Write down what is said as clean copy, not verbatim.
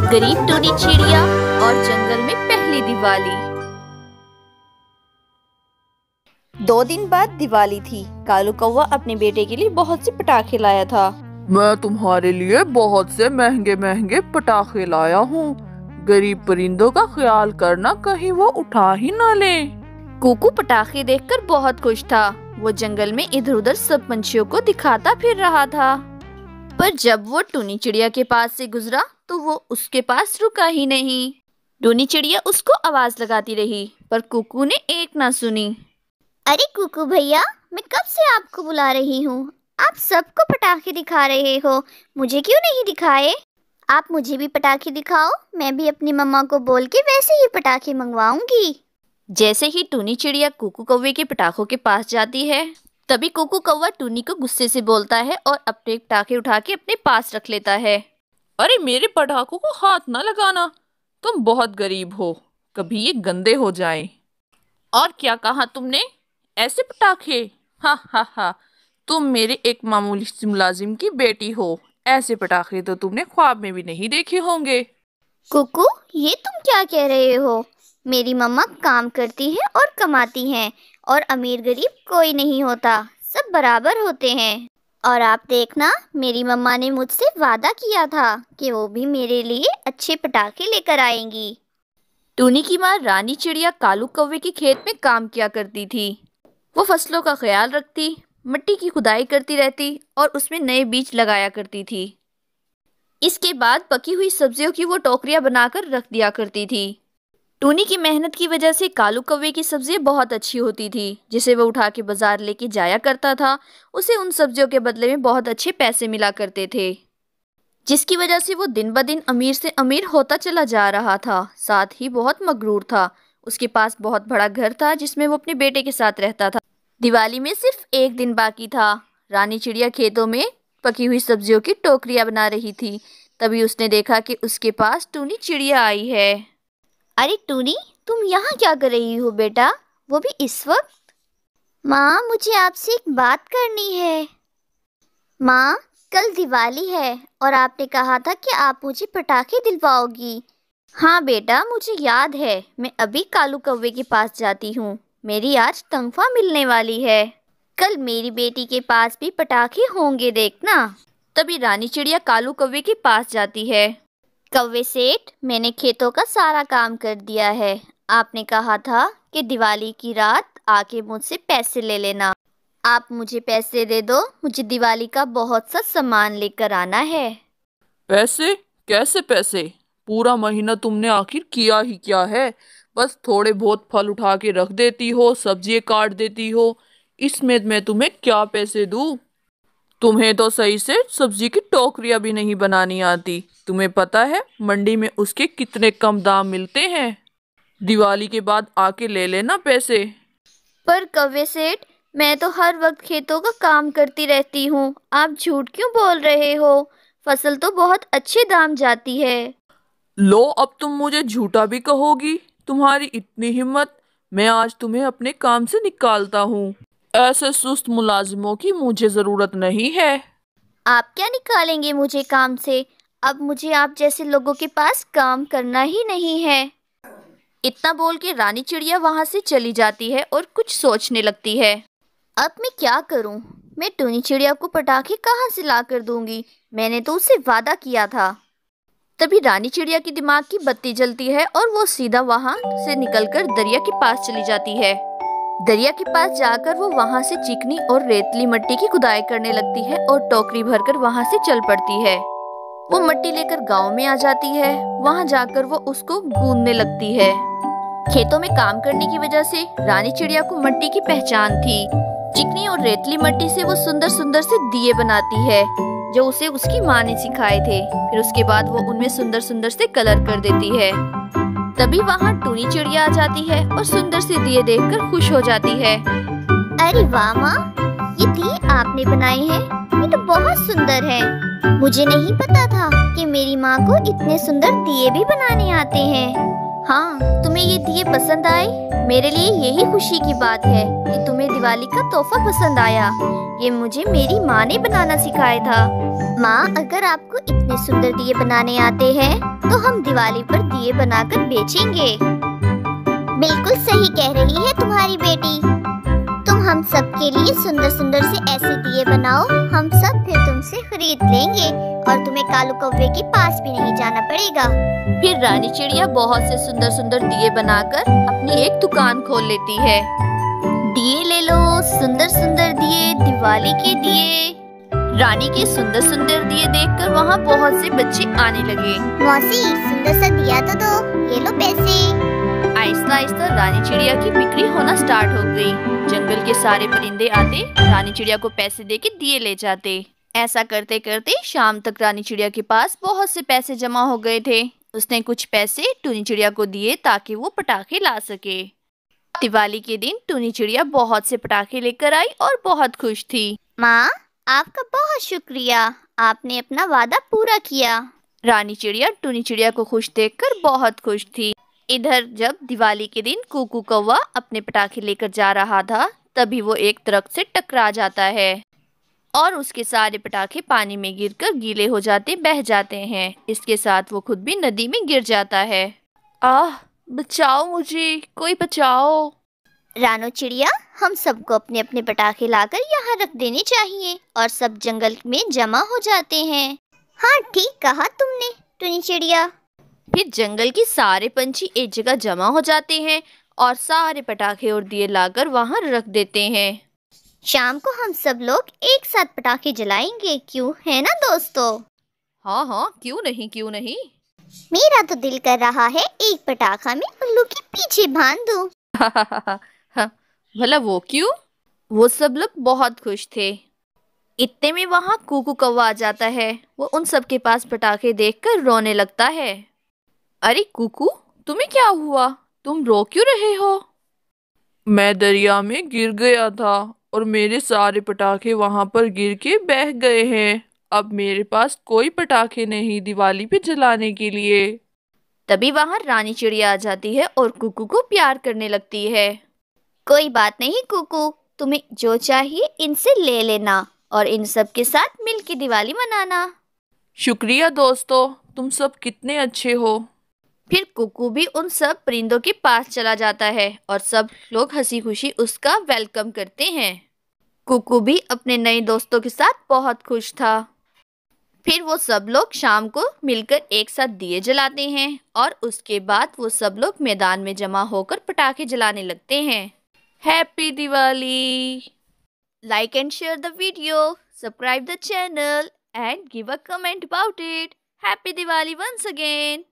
गरीब टूनी चिड़िया और जंगल में पहली दिवाली। 2 दिन बाद दिवाली थी। कालू कौवा अपने बेटे के लिए बहुत से पटाखे लाया था। मैं तुम्हारे लिए बहुत से महंगे महंगे पटाखे लाया हूँ। गरीब परिंदों का ख्याल करना, कहीं वो उठा ही ना ले। कुकू पटाखे देखकर बहुत खुश था। वो जंगल में इधर उधर सब पंछियों को दिखाता फिर रहा था। पर जब वो टूनी चिड़िया के पास से गुजरा तो वो उसके पास रुका ही नहीं। टूनी चिड़िया उसको आवाज लगाती रही, पर कुकू ने एक ना सुनी। अरे कुकू भैया, मैं कब से आपको बुला रही हूँ। आप सबको पटाखे दिखा रहे हो, मुझे क्यों नहीं दिखाए? आप मुझे भी पटाखे दिखाओ, मैं भी अपनी मम्मा को बोल के वैसे ही पटाखे मंगवाऊंगी। जैसे ही टूनी चिड़िया कुकू कौवे के पटाखों के पास जाती है, तभी कुकू कौवा टूनी को गुस्से से बोलता है और अपने पटाखे उठा के अपने पास रख लेता है। अरे मेरे पटाखों को हाथ ना लगाना, तुम बहुत गरीब हो, कभी ये गंदे हो जाएं। और क्या कहा तुमने? ऐसे पटाखे? हा हा हा, तुम मेरे एक मामूली सी मुलाजिम की बेटी हो। ऐसे पटाखे तो तुमने ख्वाब में भी नहीं देखे होंगे। कुकू, ये तुम क्या कह रहे हो? मेरी मम्मा काम करती है और कमाती हैं, और अमीर गरीब कोई नहीं होता, सब बराबर होते हैं। और आप देखना, मेरी मम्मा ने मुझसे वादा किया था कि वो भी मेरे लिए अच्छे पटाखे लेकर आएंगी। टूनी की माँ रानी चिड़िया कालू कौवे के खेत में काम किया करती थी। वो फसलों का ख्याल रखती, मिट्टी की खुदाई करती रहती और उसमें नए बीज लगाया करती थी। इसके बाद पकी हुई सब्जियों की वो टोकरियां बनाकर रख दिया करती थी। टूनी की मेहनत की वजह से कालू कौवे की सब्जियां बहुत अच्छी होती थी, जिसे वो उठा के बाजार लेके जाया करता था। उसे उन सब्जियों के बदले में बहुत अच्छे पैसे मिला करते थे, जिसकी वजह से वो दिन ब दिन अमीर से अमीर होता चला जा रहा था। साथ ही बहुत मगरूर था। उसके पास बहुत बड़ा घर था जिसमें वो अपने बेटे के साथ रहता था। दिवाली में सिर्फ 1 दिन बाकी था। रानी चिड़िया खेतों में पकी हुई सब्जियों की टोकरियां बना रही थी। तभी उसने देखा कि उसके पास टूनी चिड़िया आई है। अरे टूनी, तुम यहाँ क्या कर रही हो बेटा, वो भी इस वक्त? माँ, मुझे आपसे एक बात करनी है। माँ, कल दिवाली है और आपने कहा था कि आप मुझे पटाखे दिलवाओगी। हाँ बेटा, मुझे याद है। मैं अभी कालू कौवे के पास जाती हूँ। मेरी आज तनख्वाह मिलने वाली है। कल मेरी बेटी के पास भी पटाखे होंगे, देखना। तभी रानी चिड़िया कालू कौवे के पास जाती है। कौवे सेठ, मैंने खेतों का सारा काम कर दिया है। आपने कहा था कि दिवाली की रात आके मुझसे पैसे ले लेना। आप मुझे पैसे दे दो, मुझे दिवाली का बहुत सा सामान लेकर आना है। पैसे? कैसे पैसे? पूरा महीना तुमने आखिर किया ही क्या है? बस थोड़े बहुत फल उठा के रख देती हो, सब्जियां काट देती हो। इसमें मैं तुम्हें क्या पैसे दूं? तुम्हें तो सही से सब्जी की टोकरियां भी नहीं बनानी आती। तुम्हें पता है मंडी में उसके कितने कम दाम मिलते हैं? दिवाली के बाद आके ले लेना पैसे। पर कौवे सेठ, मैं तो हर वक्त खेतों का काम करती रहती हूँ। आप झूठ क्यों बोल रहे हो? फसल तो बहुत अच्छे दाम जाती है। लो, अब तुम मुझे झूठा भी कहोगी? तुम्हारी इतनी हिम्मत! मैं आज तुम्हें अपने काम से निकालता हूँ। ऐसे सुस्त मुलाजिमों की मुझे जरूरत नहीं है। आप क्या निकालेंगे मुझे काम से? अब मुझे आप जैसे लोगों के पास काम करना ही नहीं है। इतना बोल के रानी चिड़िया वहां से चली जाती है और कुछ सोचने लगती है। अब मैं क्या करूं? मैं टूनी चिड़िया को पटाखे कहाँ से ला कर दूंगी? मैंने तो उससे वादा किया था। तभी रानी चिड़िया की दिमाग की बत्ती जलती है और वो सीधा वहां से निकलकर दरिया के पास चली जाती है। दरिया के पास जाकर वो वहां से चिकनी और रेतली मिट्टी की खुदाई करने लगती है और टोकरी भरकर वहां से चल पड़ती है। वो मिट्टी लेकर गांव में आ जाती है। वहां जाकर वो उसको गूंदने लगती है। खेतों में काम करने की वजह से रानी चिड़िया को मिट्टी की पहचान थी। चिकनी और रेतली मिट्टी से वो सुंदर सुंदर से दिए बनाती है, जो उसे उसकी माँ ने सिखाए थे। फिर उसके बाद वो उनमें सुंदर सुंदर से कलर कर देती है। तभी वहाँ टूनी चिड़िया आ जाती है और सुंदर से दिए देखकर खुश हो जाती है। अरे वाह माँ, ये दिए आपने बनाए हैं, ये तो बहुत सुंदर है। मुझे नहीं पता था कि मेरी माँ को इतने सुंदर दिए भी बनाने आते हैं। हाँ, तुम्हें ये दिए पसंद आए? मेरे लिए यही खुशी की बात है कि तुम्हें दिवाली का तोहफा पसंद आया। ये मुझे मेरी माँ ने बनाना सिखाया था। माँ, अगर आपको इतने सुंदर दिए बनाने आते हैं तो हम दिवाली पर दिए बनाकर बेचेंगे। बिल्कुल सही कह रही है तुम्हारी बेटी। तुम हम सब के लिए सुंदर सुंदर से ऐसे दिए बनाओ, हम सब फिर तुमसे खरीद लेंगे और तुम्हें कालू कौवे के पास भी नहीं जाना पड़ेगा। फिर रानी चिड़िया बहुत से सुंदर सुंदर दिए बनाकर अपनी एक दुकान खोल लेती है। दिए ले लो, सुंदर सुंदर दिए, दिवाली के दिए। रानी के सुंदर सुंदर दिए देखकर वहाँ बहुत से बच्चे आने लगे। मौसी, सुंदर सा दिया तो दो, ये लो पैसे। आहिस्ता आहिस्ता रानी चिड़िया की बिक्री होना स्टार्ट हो गई। जंगल के सारे परिंदे आते, रानी चिड़िया को पैसे देके दिए ले जाते। ऐसा करते करते शाम तक रानी चिड़िया के पास बहुत से पैसे जमा हो गए थे। उसने कुछ पैसे टूनी चिड़िया को दिए ताकि वो पटाखे ला सके। दिवाली के दिन टूनी चिड़िया बहुत से पटाखे लेकर आई और बहुत खुश थी। माँ, आपका बहुत शुक्रिया, आपने अपना वादा पूरा किया। रानी चिड़िया टूनी चिड़िया को खुश देखकर बहुत खुश थी। इधर जब दिवाली के दिन कुकू कौवा अपने पटाखे लेकर जा रहा था, तभी वो एक दरख्त से टकरा जाता है और उसके सारे पटाखे पानी में गिरकर गीले हो जाते, बह जाते हैं। इसके साथ वो खुद भी नदी में गिर जाता है। आह, बचाओ मुझे, कोई बचाओ। रानो चिड़िया, हम सबको अपने अपने पटाखे लाकर यहाँ रख देने चाहिए और सब जंगल में जमा हो जाते हैं। हाँ, ठीक कहा तुमने टूनी चिड़िया। फिर जंगल के सारे पंछी एक जगह जमा हो जाते हैं और सारे पटाखे और दिए लाकर वहाँ रख देते हैं। शाम को हम सब लोग एक साथ पटाखे जलाएंगे, क्यों, है ना दोस्तों? हाँ हाँ, क्यों नहीं, क्यों नहीं। मेरा तो दिल कर रहा है एक पटाखा मैं उल्लू के पीछे बांध दूं। भला वो क्यों? वो सब लोग बहुत खुश थे। इतने में वहाँ कुकू कौवा आ जाता है। वो उन सब के पास पटाखे देखकर रोने लगता है। अरे कुकू, तुम्हें क्या हुआ? तुम रो क्यों रहे हो? मैं दरिया में गिर गया था और मेरे सारे पटाखे वहां पर गिर के बह गए हैं। अब मेरे पास कोई पटाखे नहीं दिवाली पे जलाने के लिए। तभी वहाँ रानी चिड़िया आ जाती है और कुकू को प्यार करने लगती है। कोई बात नहीं कुकू, तुम्हें जो चाहिए इनसे ले लेना और इन सब के साथ मिलकर दिवाली मनाना। शुक्रिया दोस्तों, तुम सब कितने अच्छे हो। फिर कुकू भी उन सब परिंदों के पास चला जाता है और सब लोग हंसी खुशी उसका वेलकम करते हैं। कुकू भी अपने नए दोस्तों के साथ बहुत खुश था। फिर वो सब लोग शाम को मिलकर एक साथ दिए जलाते हैं और उसके बाद वो सब लोग मैदान में जमा होकर पटाखे जलाने लगते हैं। Happy Diwali! Like and share the video, subscribe the channel and give a comment about it. Happy Diwali once again.